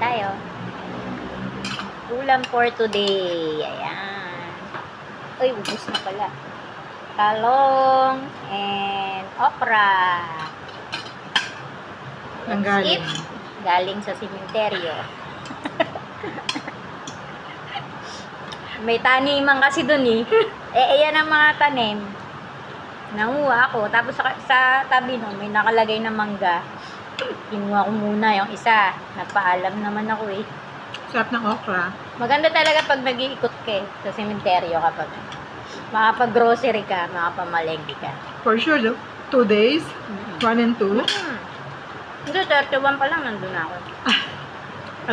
tayo. Ulam for today. Ayan. Uy, ubus na pala. Talong and okra. Ang galing. Galing sa simenteryo. May taniman kasi dun eh. Ayan ang mga tanim. Nanguha ako. Tapos sa tabi nun, may nakalagay na mangga. Kinuha ko muna yung isa. Nagpaalam naman ako eh. Sarap ng okra. Maganda talaga pag nag-iikot ka eh, sa sementeryo kapag makapag-grocery ka, makapamalengke ka. For sure, 2 days. 1 and 2. Hindi, 31 pa lang nandun ako.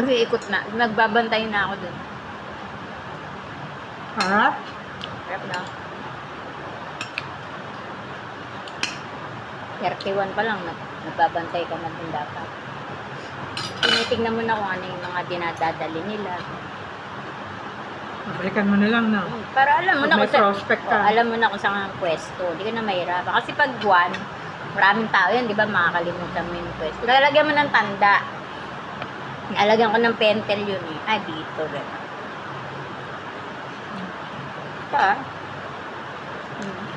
Nag-iikot na. Nagbabantay na ako dun. Harap. Sarap na. 31 pa lang, nagbabantay ka na din dapat. Tinitignan mo na kung ano yung mga dinadadali nila. Balikan mo na lang, no? Para alam mo Pag na may kung prospect ka. alam mo na kung saan ang pwesto. Hindi ka na mahirapan. Kasi pag buwan, maraming tao yan, di ba? Makakalimutan mo yung pwesto. Lalagyan mo ng tanda. Lalagyan ko ng pentel yun eh. Ay, dito. Gano'n. Ito ah.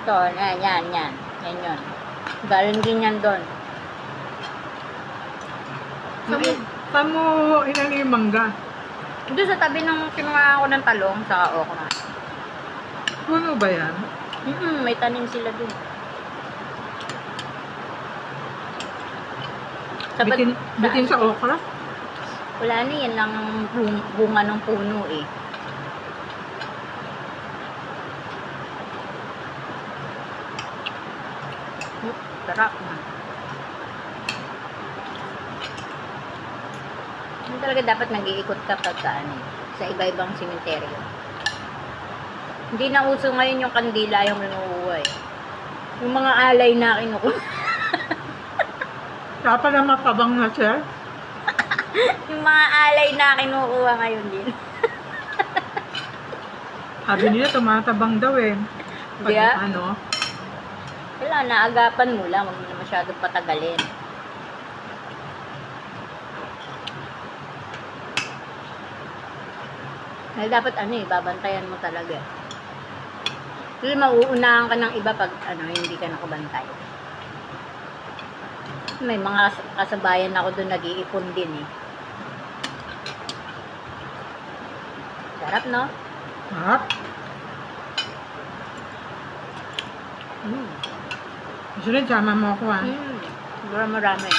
Ito, yan. Yan yun. Galing din yan doon. Saan mo inano yung mangga? Doon sa tabi ng kinuha ko ng talong sa okra. Puno ba yan? May tanim sila doon. Bitin sa okra? Wala na, yan lang ang bunga ng puno eh. Sarap na. Hindi talaga dapat nag-iikot ka sa iba-ibang simenteryo. Hindi na uso ngayon yung kandila yung kinukuha eh. Yung mga alay na kinukuha. Dapat na mapabang na siya. Yung mga alay na kinukuha ngayon din. Sabi nila tumatabang daw eh. Pag Yeah. ano. Wala, naagapan mo lang. Huwag mo na masyadong patagalin. Dahil dapat babantayan mo talaga. Kasi mauunahan ka ng iba pag hindi ka nakabantay. May mga kasabayan ako doon nag-iipon din eh. Sarap, no? Harap. Gusto rin, sama mo ako ah. Marami.